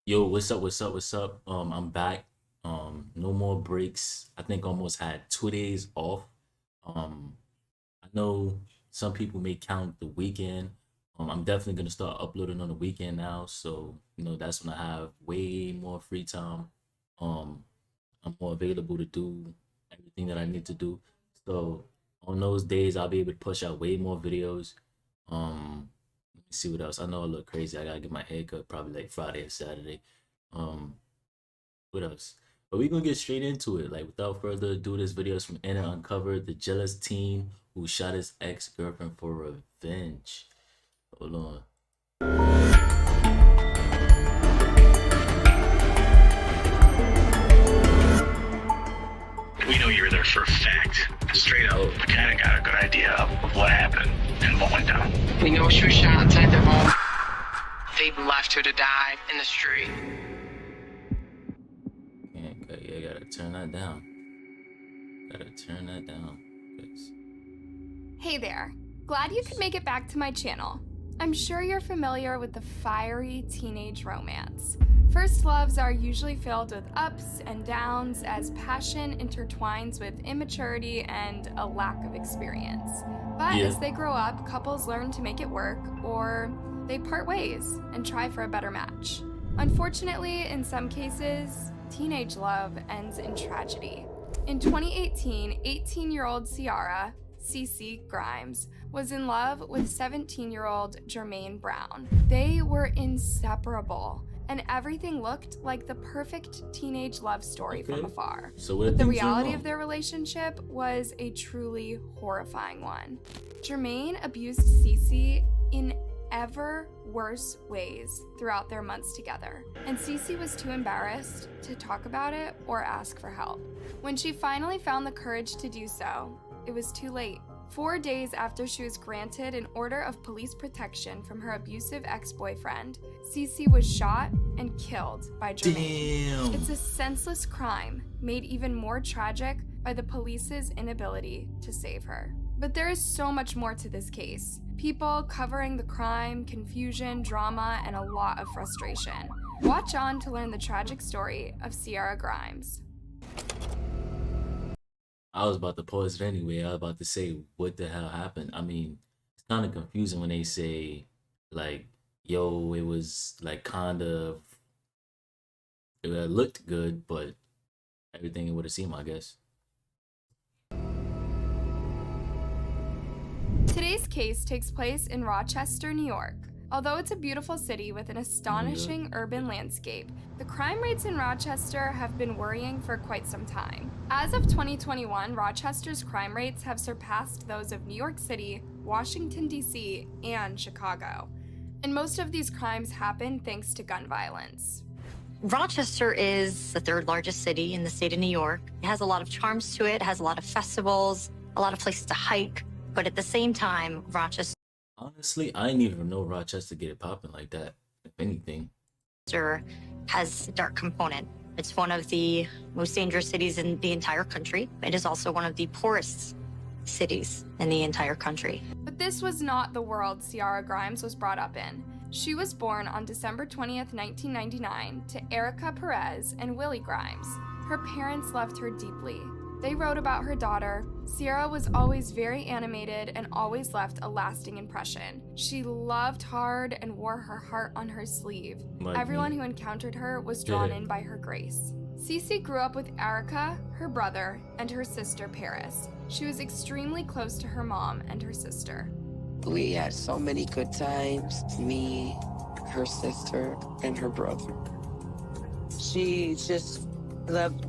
Yo, what's up? What's up? What's up? I'm back. No more breaks. I think almost had 2 days off. Um, I know some people may count the weekend. I'm definitely gonna start uploading on the weekend now. So, that's when I have way more free time. Um, I'm more available to do everything that I need to do. So on those days, I'll be able to push out way more videos. Let me see what else. I know I look crazy. I gotta get my hair cut probably like Friday or Saturday. Um, what else? But we're gonna get straight into it. Like without further ado, this video is from Anna Uncovered, the jealous teen who shot his ex-girlfriend for revenge. Hold on. We know you were there for a fact. Straight up, Oh, we kind of got a good idea of what happened and what went down. We know she was shot inside their home. They left her to die in the street. okay, yeah, gotta turn that down. Gotta turn that down. 'Cause- Hey there, glad you could make it back to my channel. I'm sure you're familiar with the fiery teenage romance. First loves are usually filled with ups and downs as passion intertwines with immaturity and a lack of experience. But Yeah, as they grow up, couples learn to make it work or they part ways and try for a better match. Unfortunately, in some cases, teenage love ends in tragedy. In 2018, 18-year-old Ciara, Cece Grimes, was in love with 17-year-old Jermaine Brown. They were inseparable, and everything looked like the perfect teenage love story from okay. afar. So where But the things went reality wrong? of their relationship was a truly horrifying one. Jermaine abused Cece in ever worse ways throughout their months together, and Cece was too embarrassed to talk about it or ask for help. When she finally found the courage to do so, it was too late. 4 days after she was granted an order of police protection from her abusive ex-boyfriend, Cece was shot and killed by Jermaine. Damn. It's a senseless crime made even more tragic by the police's inability to save her. But there is so much more to this case. People covering the crime, confusion, drama, and a lot of frustration. Watch on to learn the tragic story of Ciara Grimes. I was about to pause it anyway. I was about to say, what the hell happened? I mean, it's kind of confusing when they say, like, yo, it was like kind of, it looked good, but everything it would have seemed, I guess. Today's case takes place in Rochester, New York. Although it's a beautiful city with an astonishing urban landscape, the crime rates in Rochester have been worrying for quite some time. As of 2021, Rochester's crime rates have surpassed those of New York City, Washington, D.C., and Chicago. And most of these crimes happen thanks to gun violence. Rochester is the third largest city in the state of New York. It has a lot of charms to it, has a lot of festivals, a lot of places to hike. But at the same time, Rochester Honestly, I didn't even know Rochester get it popping like that, if anything. has a dark component. It's one of the most dangerous cities in the entire country. It is also one of the poorest cities in the entire country. But this was not the world Ciara Grimes was brought up in. She was born on December 20th, 1999, to Erica Perez and Willie Grimes. Her parents loved her deeply. They wrote about her daughter. Ciara was always very animated and always left a lasting impression. She loved hard and wore her heart on her sleeve. Like Everyone me. who encountered her was drawn in by her grace. Cece grew up with Erica, her brother, and her sister Paris. She was extremely close to her mom and her sister. We had so many good times, me, her sister, and her brother. She just loved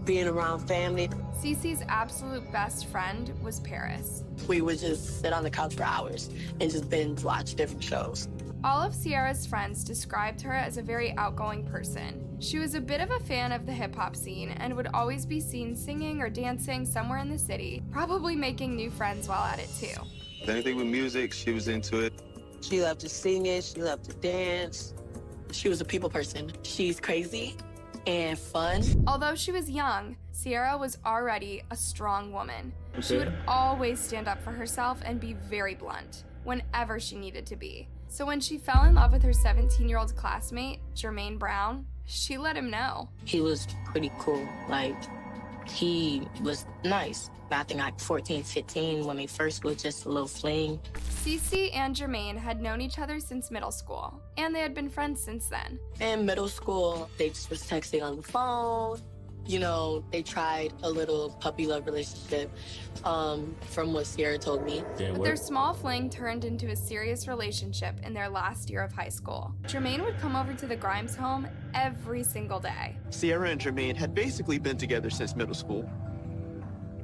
being around family. Cece's absolute best friend was Paris. We would just sit on the couch for hours and just binge watch different shows. All of Ciara's friends described her as a very outgoing person. She was a bit of a fan of the hip-hop scene and would always be seen singing or dancing somewhere in the city, probably making new friends while at it too. Anything with music, she was into it. She loved to sing it, she loved to dance. She was a people person. She's crazy and fun. Although she was young, Ciara was already a strong woman. She would always stand up for herself and be very blunt. whenever she needed to be. So when she fell in love with her 17-year-old classmate, Jermaine Brown, she let him know. He was pretty cool. Like, he was nice. I think like 14, 15 when we first was just a little fling. Cece and Jermaine had known each other since middle school, and they had been friends since then. In middle school, they just was texting on the phone. You know, they tried a little puppy love relationship, from what Sierra told me. But their small fling turned into a serious relationship in their last year of high school. Jermaine would come over to the Grimes home every single day. Sierra and Jermaine had basically been together since middle school.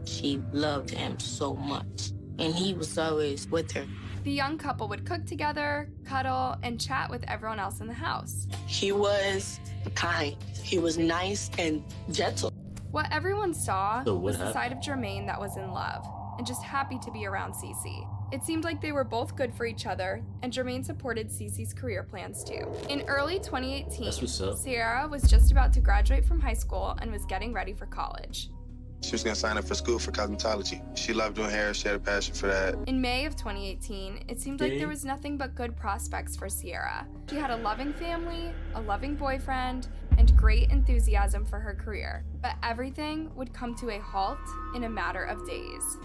She loved him so much, and he was always with her. The young couple would cook together, cuddle, and chat with everyone else in the house. He was kind. He was nice and gentle. What everyone saw So what was the happened? side of Jermaine that was in love and just happy to be around Cece. It seemed like they were both good for each other, and Jermaine supported Cece's career plans too. In early 2018, That's what's up. Sierra was just about to graduate from high school and was getting ready for college. She was gonna sign up for school for cosmetology. She loved doing hair. She had a passion for that. In May of 2018, it seemed like Okay. there was nothing but good prospects for Sierra. She had a loving family, a loving boyfriend, and great enthusiasm for her career. But everything would come to a halt in a matter of days.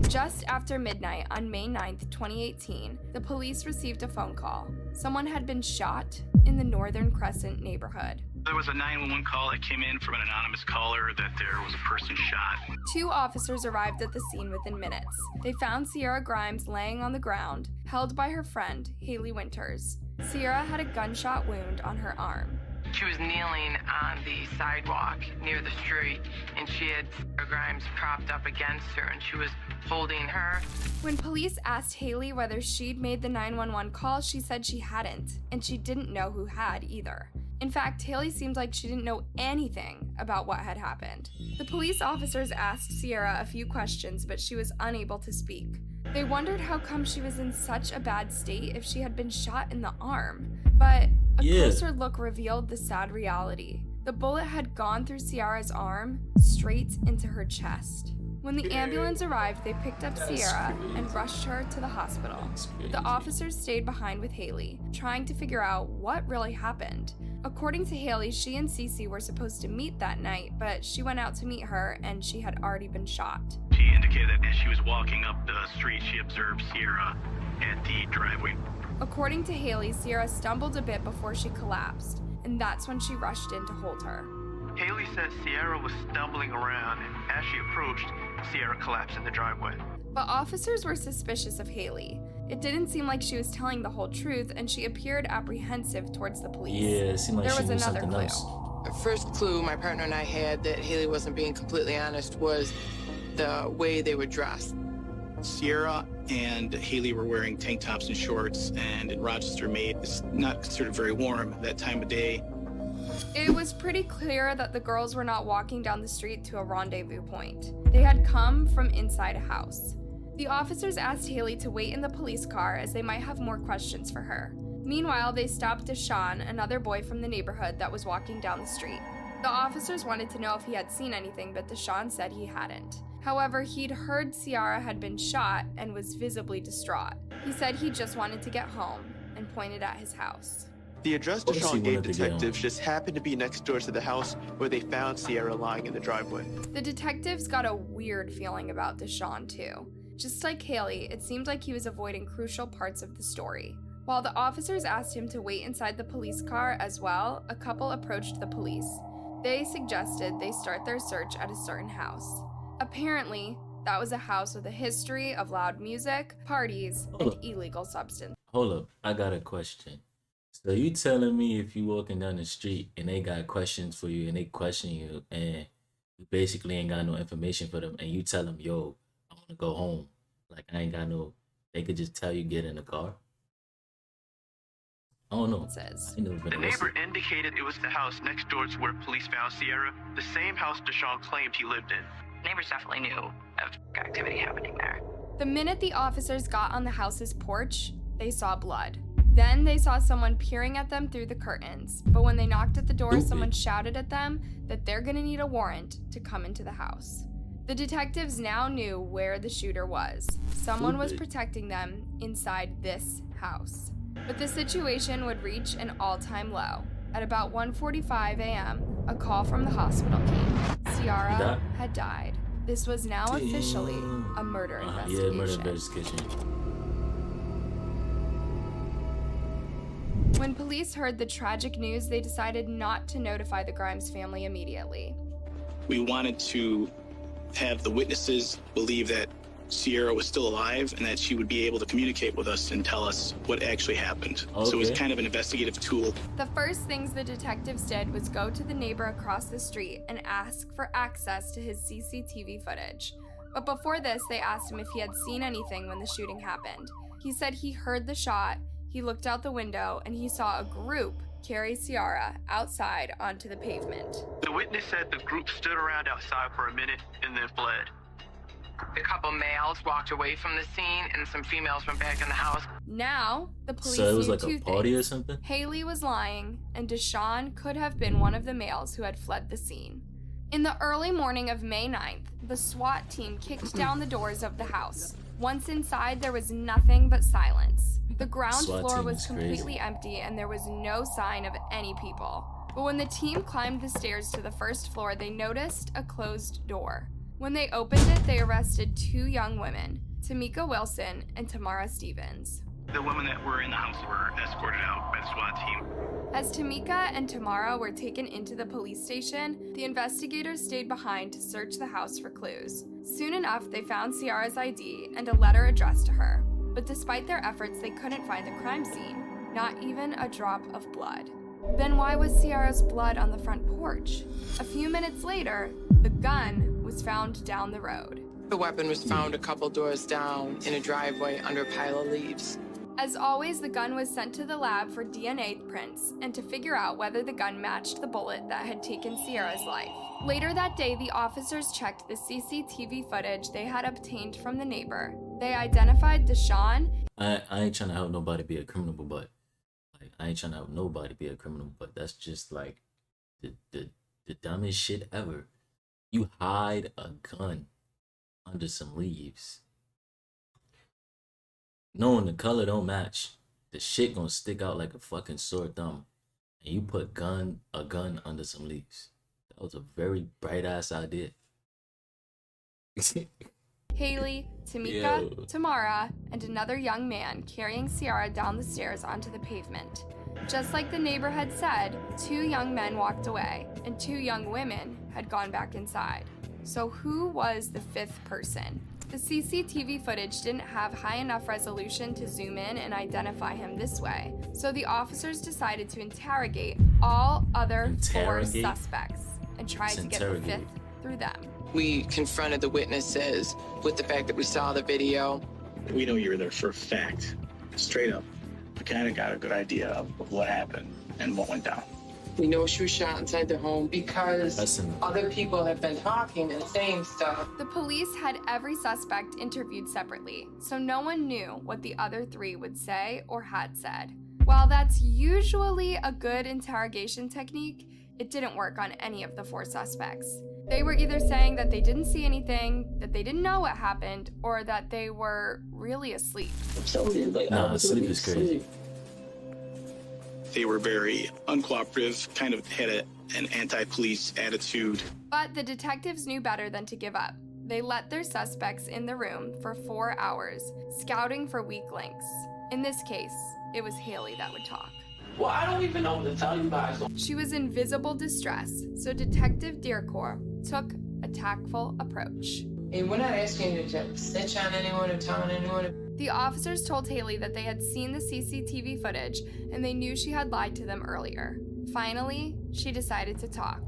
Just after midnight on May 9th, 2018, the police received a phone call. Someone had been shot in the Northern Crescent neighborhood. There was a 911 call that came in from an anonymous caller that there was a person shot. 2 officers arrived at the scene within minutes. They found Sierra Grimes laying on the ground, held by her friend, Haley Winters. Sierra had a gunshot wound on her arm. She was kneeling on the sidewalk near the street, and she had Sarah Grimes propped up against her, and she was holding her. When police asked Haley whether she'd made the 911 call, she said she hadn't, and she didn't know who had either. In fact, Haley seemed like she didn't know anything about what had happened. The police officers asked Sierra a few questions, but she was unable to speak. They wondered how come she was in such a bad state if she had been shot in the arm. But a closer look revealed the sad reality. The bullet had gone through Sierra's arm, straight into her chest. When the ambulance arrived, they picked up Sierra and rushed her to the hospital. The officers stayed behind with Haley, trying to figure out what really happened. According to Haley, she and Cece were supposed to meet that night, but she went out to meet her and she had already been shot. She indicated that as she was walking up the street, she observed Sierra at the driveway. According to Haley, Sierra stumbled a bit before she collapsed, and that's when she rushed in to hold her. Haley said Sierra was stumbling around, and as she approached, Sierra collapsed in the driveway. But officers were suspicious of Haley. It didn't seem like she was telling the whole truth, and she appeared apprehensive towards the police. Yeah, it seemed like There she was was another something clue. else. The first clue my partner and I had that Haley wasn't being completely honest was the way they were dressed. Sierra and Haley were wearing tank tops and shorts, and in Rochester, Maine, it's not considered very warm at that time of day. It was pretty clear that the girls were not walking down the street to a rendezvous point. They had come from inside a house. The officers asked Haley to wait in the police car as they might have more questions for her. Meanwhile, they stopped Deshaun, another boy from the neighborhood that was walking down the street. The officers wanted to know if he had seen anything, but Deshaun said he hadn't. However, he'd heard Sierra had been shot and was visibly distraught. He said he just wanted to get home and pointed at his house. The address What if she Deshaun gave wanted to get detectives home? just happened to be next door to the house where they found Sierra lying in the driveway. The detectives got a weird feeling about Deshaun, too. Just like Haley, it seemed like he was avoiding crucial parts of the story. While the officers asked him to wait inside the police car as well, a couple approached the police. They suggested they start their search at a certain house. Apparently, that was a house with a history of loud music, parties, and illegal substance. Hold up, I got a question. So you telling me if you walking down the street and they got questions for you and they question you and you basically ain't got no information for them and you tell them, yo, I want to go home. Like I ain't got no, they could just tell you get in the car. I don't know. Says. I never been The arrested. neighbor indicated it was the house next door to where police found Sierra, the same house Deshaun claimed he lived in. Neighbors definitely knew of activity happening there. The minute the officers got on the house's porch, they saw blood. Then they saw someone peering at them through the curtains, but when they knocked at the door, Stupid. someone shouted at them that they're gonna need a warrant to come into the house. The detectives now knew where the shooter was. Someone was Stupid. protecting them inside this house. But the situation would reach an all-time low. At about 1:45 a.m., a call from the hospital came. Ciara died? had died. This was now officially a murder investigation. Yeah, murder investigation. When police heard the tragic news, they decided not to notify the Grimes family immediately. We wanted to have the witnesses believe that Sierra was still alive and that she would be able to communicate with us and tell us what actually happened. So it was Okay. kind of an investigative tool. The first things the detectives did was go to the neighbor across the street and ask for access to his CCTV footage. But before this, they asked him if he had seen anything when the shooting happened. He said he heard the shot, he looked out the window, and he saw a group carry Ciara outside onto the pavement. The witness said the group stood around outside for a minute and then fled. A couple males walked away from the scene, and some females went back in the house. Now, the police So it was knew like two a party things. or something? Haley was lying, and Deshawn could have been one of the males who had fled the scene. In the early morning of May 9th, the SWAT team kicked down the doors of the house. Once inside, there was nothing but silence. The ground SWAT floor team was is crazy. completely empty, and there was no sign of any people. But when the team climbed the stairs to the first floor, they noticed a closed door. When they opened it, they arrested two young women, Tamika Wilson and Tamara Stevens. The women that were in the house were escorted out by the SWAT team. As Tamika and Tamara were taken into the police station, the investigators stayed behind to search the house for clues. Soon enough, they found Ciara's ID and a letter addressed to her. But despite their efforts, they couldn't find the crime scene, not even a drop of blood. Then why was Ciara's blood on the front porch? A few minutes later, the gun was found down the road. The weapon was found a couple doors down in a driveway under a pile of leaves. As always, the gun was sent to the lab for DNA prints and to figure out whether the gun matched the bullet that had taken Ciara's life. Later that day, the officers checked the CCTV footage they had obtained from the neighbor. They identified Deshawn. I ain't trying to help nobody be a criminal, but like I ain't trying to help nobody be a criminal, but that's just like the dumbest shit ever. You hide a gun under some leaves, knowing the color don't match. The shit gonna stick out like a fucking sore thumb, and you put a gun under some leaves. That was a very bright ass idea. Haley, Tamika, Yo. Tamara, and another young man carrying Ciara down the stairs onto the pavement. Just like the neighbor had said, two young men walked away, and two young women had gone back inside. So who was the fifth person? The CCTV footage didn't have high enough resolution to zoom in and identify him this way, so the officers decided to interrogate all other four Interrogate? suspects and try to get the Interrogate. fifth through them. We confronted the witnesses with the fact that we saw the video. We know you were there for a fact. Straight up. We kind of got a good idea of what happened and what went down. We know she was shot inside the home because Listen. other people have been talking and saying stuff. The police had every suspect interviewed separately, so no one knew what the other three would say or had said. While that's usually a good interrogation technique, it didn't work on any of the four suspects. They were either saying that they didn't see anything, that they didn't know what happened, or that they were really asleep. Nah, sleep is crazy. They were very uncooperative, kind of had an anti-police attitude. But the detectives knew better than to give up. They let their suspects in the room for 4 hours, scouting for weak links. In this case, it was Haley that would talk. Well, I don't even know what to tell you guys. She was in visible distress, so Detective Dearcore took a tactful approach. Hey, we're not asking you to snitch on anyone or tell on anyone. The officers told Haley that they had seen the CCTV footage and they knew she had lied to them earlier. Finally, she decided to talk.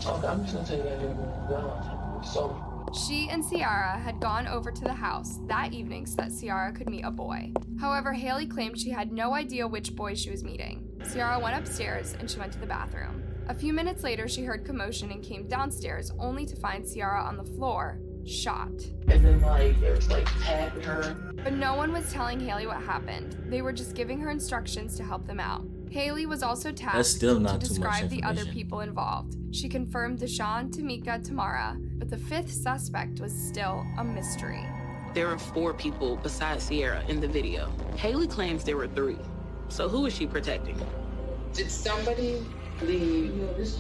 Okay, I'm just gonna tell you guys. So, She and Ciara had gone over to the house that evening so that Ciara could meet a boy. However, Haley claimed she had no idea which boy she was meeting. Ciara went upstairs and she went to the bathroom. A few minutes later, she heard commotion and came downstairs only to find Ciara on the floor, shot. and then it was tapping her. But no one was telling Haley what happened. They were just giving her instructions to help them out. Haley was also That's tasked still to not too much describe the other information. people involved. She confirmed Deshaun, Tamika, Tamara, but the fifth suspect was still a mystery. There are 4 people besides Sierra in the video. Haley claims there were 3. So who is she protecting? Did somebody leave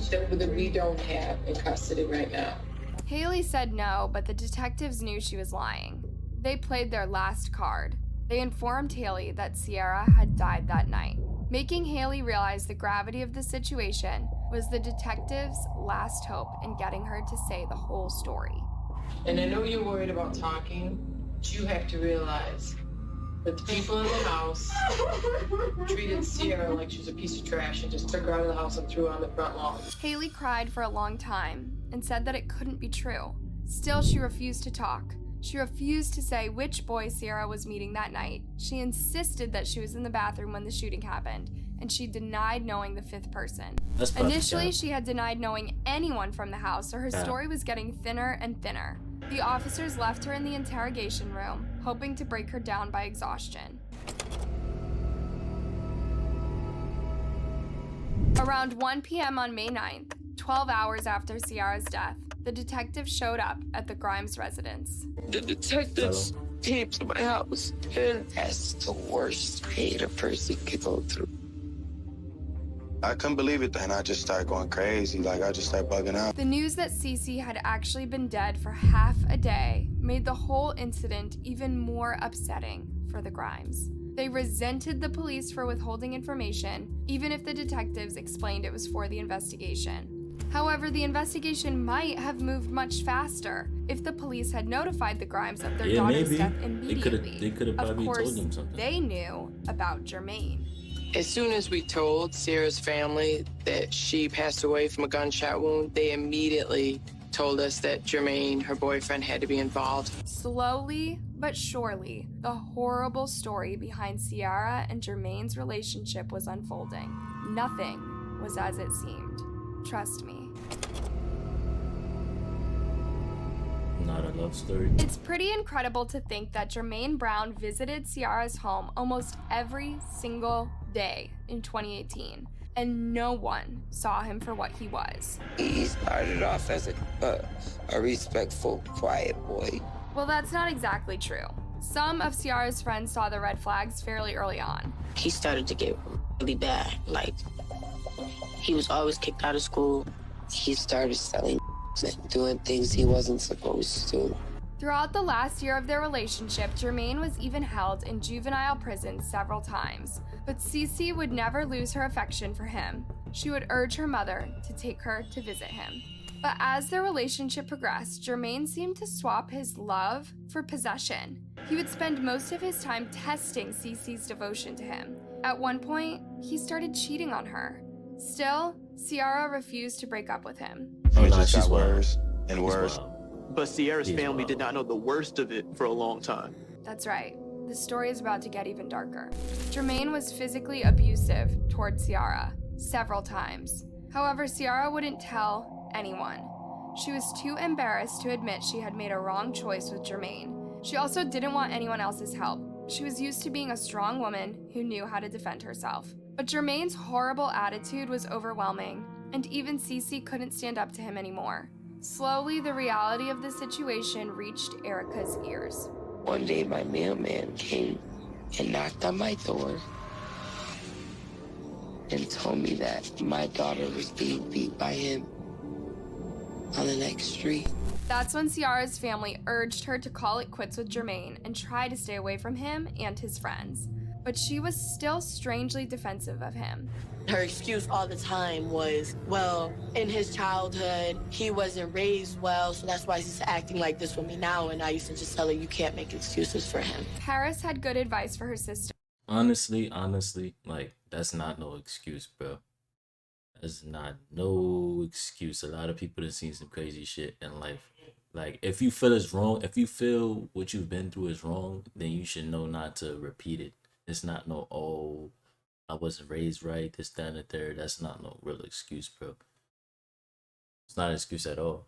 that we don't have in custody right now? Haley said no, but the detectives knew she was lying. They played their last card. They informed Haley that Sierra had died that night. Making Haley realize the gravity of the situation was the detectives' last hope in getting her to say the whole story. And I know you're worried about talking, but you have to realize that the people in the house treated Sierra like she was a piece of trash and just took her out of the house and threw her on the front lawn. Haley cried for a long time and said that it couldn't be true. Still, she refused to talk. She refused to say which boy Sierra was meeting that night. She insisted that she was in the bathroom when the shooting happened, and she denied knowing the 5th person. Initially, she had denied knowing anyone from the house, so her story was getting thinner and thinner. The officers left her in the interrogation room, hoping to break her down by exhaustion. Around 1 p.m. on May 9th, 12 hours after Sierra's death, the detective showed up at the Grimes residence. The detectives came to my house, and that's the worst pain a person could go through. I couldn't believe it, and I just started going crazy. Like, I just started bugging out. The news that Cece had actually been dead for half a day made the whole incident even more upsetting for the Grimes. They resented the police for withholding information, even if the detectives explained it was for the investigation. However, the investigation might have moved much faster if the police had notified the Grimes of their daughter's death immediately. They could have probably of course, told them something. they knew about Jermaine. As soon as we told Sierra's family that she passed away from a gunshot wound, they immediately told us that Jermaine, her boyfriend, had to be involved. Slowly but surely, the horrible story behind Sierra and Jermaine's relationship was unfolding. Nothing was as it seemed. Trust me. Not a love story. It's pretty incredible to think that Jermaine Brown visited Sierra's home almost every single day in 2018, and no one saw him for what he was. He started off as a respectful, quiet boy. Well, that's not exactly true. Some of Sierra's friends saw the red flags fairly early on. He started to get really bad. Like, he was always kicked out of school. He started selling and doing things he wasn't supposed to. Throughout the last year of their relationship, Jermaine was even held in juvenile prison several times. But Cece would never lose her affection for him. She would urge her mother to take her to visit him. But as their relationship progressed, Jermaine seemed to swap his love for possession. He would spend most of his time testing Cece's devotion to him. At one point, he started cheating on her. Still, Sierra refused to break up with him. It just got worse and worse. But Sierra's family did not know the worst of it for a long time. That's right. The story is about to get even darker. Jermaine was physically abusive toward Sierra several times. However, Sierra wouldn't tell anyone. She was too embarrassed to admit she had made a wrong choice with Jermaine. She also didn't want anyone else's help. She was used to being a strong woman who knew how to defend herself. But Jermaine's horrible attitude was overwhelming, and even Cece couldn't stand up to him anymore. Slowly, the reality of the situation reached Erica's ears. One day, my mailman came and knocked on my door and told me that my daughter was being beat by him on the next street. That's when Sierra's family urged her to call it quits with Jermaine and try to stay away from him and his friends. But she was still strangely defensive of him. Her excuse all the time was, well, in his childhood, he wasn't raised well, so that's why he's acting like this with me now. And I used to just tell her, you can't make excuses for him. Paris had good advice for her sister. Honestly, like, that's not no excuse, bro. That's not no excuse. A lot of people have seen some crazy shit in life. Like, if you feel it's wrong, if you feel what you've been through is wrong, then you should know not to repeat it. It's not no, oh, I wasn't raised right, this, that, and the third. That's not no real excuse, bro. It's not an excuse at all.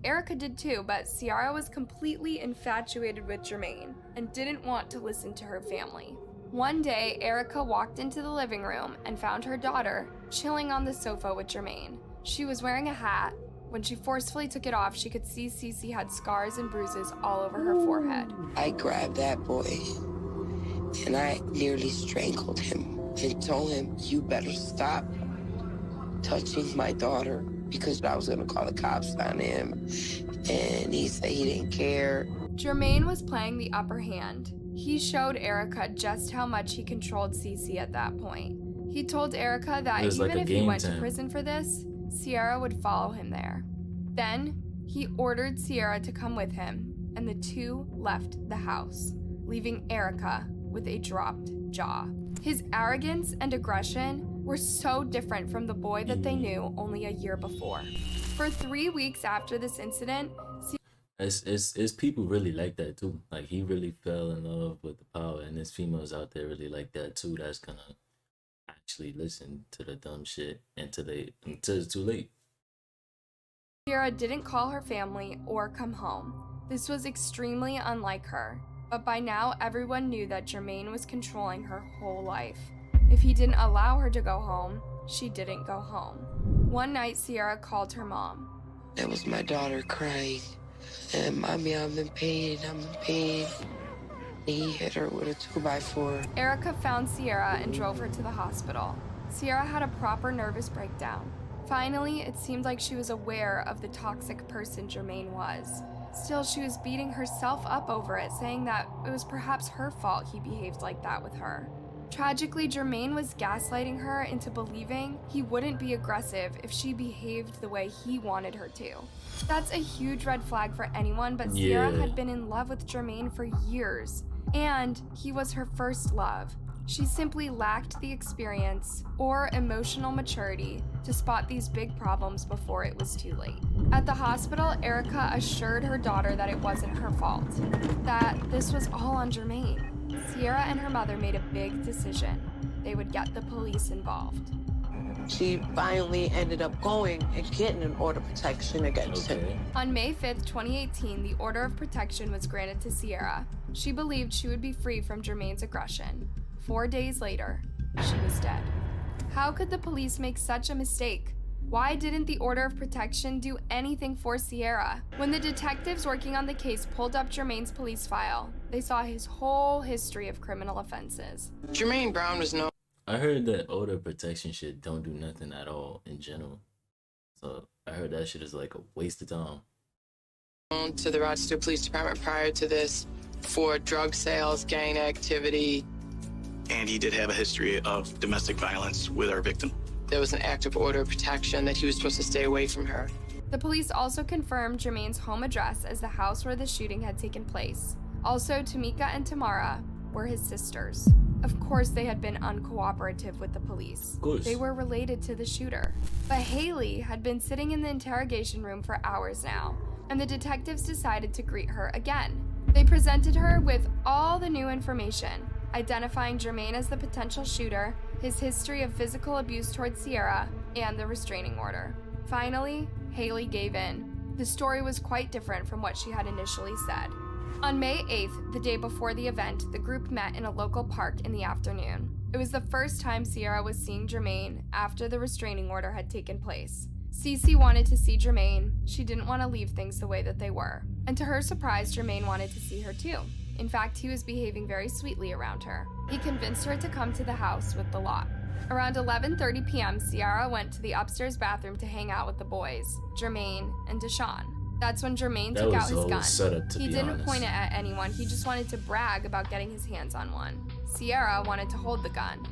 Erica did too, but Sierra was completely infatuated with Jermaine and didn't want to listen to her family. One day, Erica walked into the living room and found her daughter chilling on the sofa with Jermaine. She was wearing a hat. When she forcefully took it off, she could see Cece had scars and bruises all over her forehead. I grabbed that boy and I nearly strangled him and told him, "You better stop touching my daughter," because I was gonna call the cops on him. And he said he didn't care. Jermaine was playing the upper hand. He showed Erica just how much he controlled Cece at that point. He told Erica that was like even a if he game went to to him. prison for this, Sierra would follow him there. Then, he ordered Sierra to come with him, and the two left the house, leaving Erica with a dropped jaw. His arrogance and aggression were so different from the boy that they knew only a year before. For 3 weeks after this incident, It's people really like that too. Like he really fell in love with the power, and there's females out there really like that too. That's gonna actually listen to the dumb shit until it's too late. Sierra didn't call her family or come home. This was extremely unlike her, but by now everyone knew that Jermaine was controlling her whole life. If he didn't allow her to go home, she didn't go home. One night, Sierra called her mom. That was my daughter crying. And, "Mommy, I'm in pain, I'm in pain." He hit her with a 2x4. Erica found Sierra and drove her to the hospital. Sierra had a proper nervous breakdown. Finally, it seemed like she was aware of the toxic person Jermaine was. Still, she was beating herself up over it, saying that it was perhaps her fault he behaved like that with her. Tragically, Jermaine was gaslighting her into believing he wouldn't be aggressive if she behaved the way he wanted her to. That's a huge red flag for anyone, but Sierra Yeah. had been in love with Jermaine for years, and he was her first love. She simply lacked the experience or emotional maturity to spot these big problems before it was too late. At the hospital, Erica assured her daughter that it wasn't her fault, that this was all on Jermaine. Sierra and her mother made a big decision. They would get the police involved. She finally ended up going and getting an order of protection against him. On May 5th, 2018, the order of protection was granted to Sierra. She believed she would be free from Jermaine's aggression. 4 days later, she was dead. How could the police make such a mistake? Why didn't the order of protection do anything for Sierra? When the detectives working on the case pulled up Jermaine's police file, they saw his whole history of criminal offenses. Jermaine Brown was known I heard that odor protection shit don't do nothing at all in general. So I heard that shit is like a waste of time. to the Rochester Police Department prior to this for drug sales, gang activity. And he did have a history of domestic violence with our victim. There was an active order of protection that he was supposed to stay away from her. The police also confirmed Jermaine's home address as the house where the shooting had taken place. Also, Tamika and Tamara were his sisters. Of course, they had been uncooperative with the police. Of course. They were related to the shooter. But Haley had been sitting in the interrogation room for hours now, and the detectives decided to greet her again. They presented her with all the new information, identifying Jermaine as the potential shooter, his history of physical abuse towards Sierra, and the restraining order. Finally, Haley gave in. The story was quite different from what she had initially said. On May 8th, the day before the event, the group met in a local park in the afternoon. It was the first time Sierra was seeing Jermaine after the restraining order had taken place. Cece wanted to see Jermaine. She didn't want to leave things the way that they were. And to her surprise, Jermaine wanted to see her too. In fact, he was behaving very sweetly around her. He convinced her to come to the house with the lot. Around 11:30 p.m., Sierra went to the upstairs bathroom to hang out with the boys, Jermaine and Deshawn. That's when Jermaine took out his gun. Set up, to He be didn't honest. point it at anyone, he just wanted to brag about getting his hands on one. Sierra wanted to hold the gun.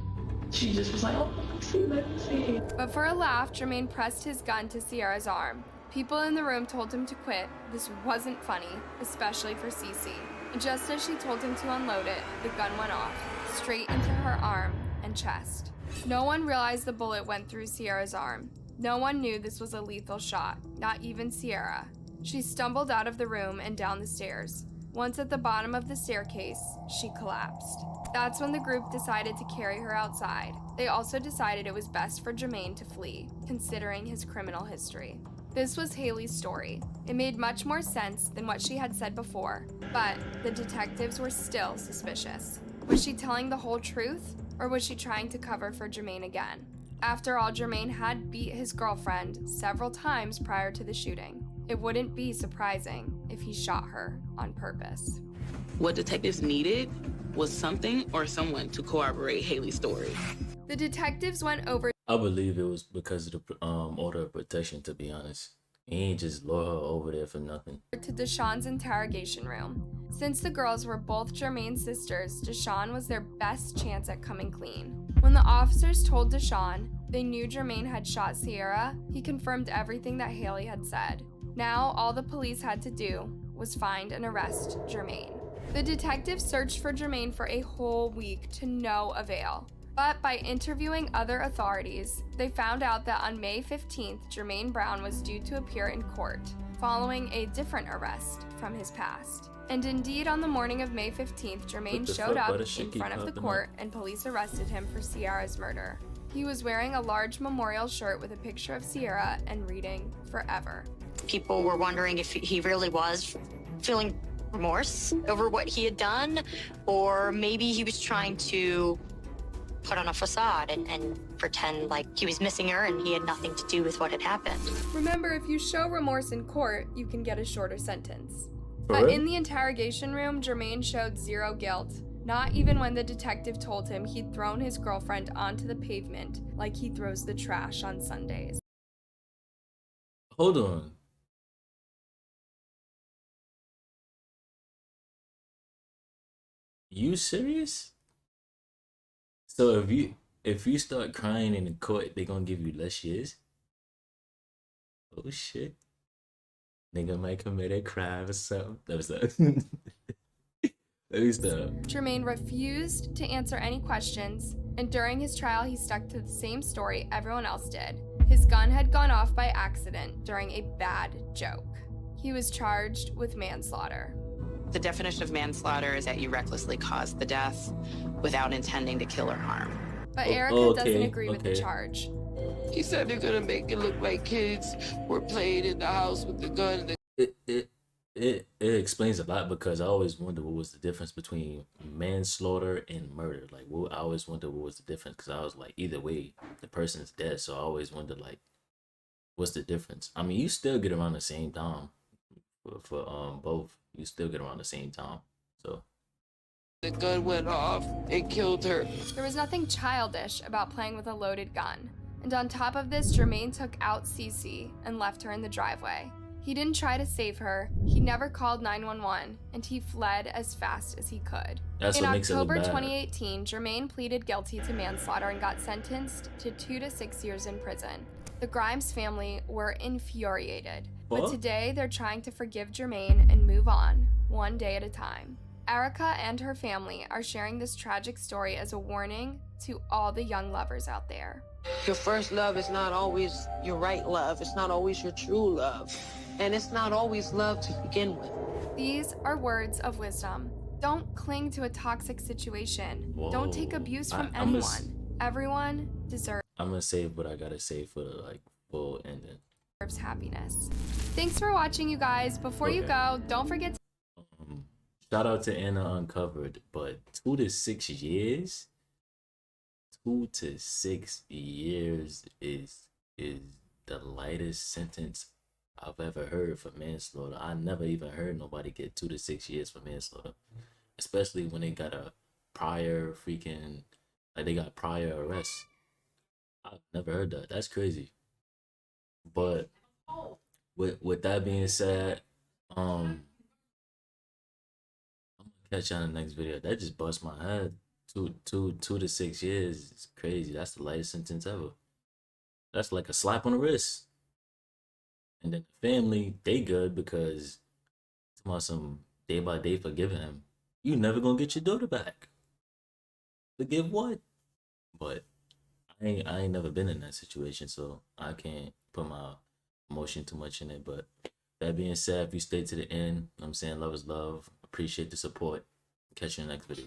She just was like, "Oh, let me see." But for a laugh, Jermaine pressed his gun to Sierra's arm. People in the room told him to quit. This wasn't funny, especially for Cece. And just as she told him to unload it, the gun went off, straight into her arm and chest. No one realized the bullet went through Sierra's arm. No one knew this was a lethal shot, not even Sierra. She stumbled out of the room and down the stairs. Once at the bottom of the staircase, she collapsed. That's when the group decided to carry her outside. They also decided it was best for Jermaine to flee, considering his criminal history. This was Haley's story. It made much more sense than what she had said before, but the detectives were still suspicious. Was she telling the whole truth, or was she trying to cover for Jermaine again? After all, Jermaine had beat his girlfriend several times prior to the shooting. It wouldn't be surprising if he shot her on purpose. What detectives needed was something or someone to corroborate Haley's story. The detectives went over I believe it was because of the order of protection, to be honest. He ain't just lure her over there for nothing. to Deshawn's interrogation room. Since the girls were both Jermaine's sisters, Deshawn was their best chance at coming clean. When the officers told Deshawn they knew Jermaine had shot Sierra, he confirmed everything that Haley had said. Now, all the police had to do was find and arrest Jermaine. The detectives searched for Jermaine for a whole week to no avail. But by interviewing other authorities, they found out that on May 15th, Jermaine Brown was due to appear in court, following a different arrest from his past. And indeed, on the morning of May 15th, Jermaine showed up in front of the court and police arrested him for Sierra's murder. He was wearing a large memorial shirt with a picture of Sierra and reading "Forever." People were wondering if he really was feeling remorse over what he had done, or maybe he was trying to put on a facade and pretend like he was missing her and he had nothing to do with what had happened. Remember, if you show remorse in court, you can get a shorter sentence. For But real? in the interrogation room, Jermaine showed zero guilt, not even when the detective told him he'd thrown his girlfriend onto the pavement like he throws the trash on Sundays. Hold on. You serious? So if you start crying in the court, they gonna give you less years? Oh shit. Nigga might commit a crime or something. That was that. Let me stop. Jermaine refused to answer any questions, and during his trial, he stuck to the same story everyone else did. His gun had gone off by accident during a bad joke. He was charged with manslaughter. The definition of manslaughter is that you recklessly caused the death without intending to kill or harm. But Oh, Erica okay, doesn't agree with the okay. charge. He said they're gonna make it look like kids were playing in the house with the gun. It explains a lot, because I always wonder what was the difference between manslaughter and murder. Like, I always wonder what was the difference, because I was like, either way, the person is dead. So I always wonder, like, what's the difference? I mean, you still get around the same time for both. You still get around the same time. So The gun went off and killed her. There was nothing childish about playing with a loaded gun. And on top of this, Jermaine took out Cece and left her in the driveway. He didn't try to save her, he never called 911, and he fled as fast as he could. That's In what makes it look October bad. 2018, Jermaine pleaded guilty to manslaughter and got sentenced to 2 to 6 years in prison. The Grimes family were infuriated, but What? today they're trying to forgive Jermaine and move on, one day at a time. Erica and her family are sharing this tragic story as a warning to all the young lovers out there. Your first love is not always your right love. It's not always your true love. And it's not always love to begin with. These are words of wisdom. Don't cling to a toxic situation. Don't take Whoa. abuse from I'm anyone. Everyone deserves I'm gonna save what I gotta say for the like full ending. happiness. Thanks for watching, you guys. Before you Okay. go, don't forget to Shout out to Anna Uncovered, but 2 to 6 years. 2 to 6 years is the lightest sentence I've ever heard for manslaughter. I never even heard nobody get 2 to 6 years for manslaughter, especially when they got a prior freaking, like, they got prior arrests. I've never heard that. That's crazy. But with that being said, I'm gonna catch you on the next video. That just bust my head. 2 to 6 years is crazy. That's the lightest sentence ever. That's like a slap on the wrist. And then the family, they good, because it's about some day by day forgiving him. You never gonna get your daughter back. Forgive what? But I ain't never been in that situation, so I can't put my emotion too much in it. But that being said, if you stay to the end, I'm saying love is love. Appreciate the support. Catch you in the next video.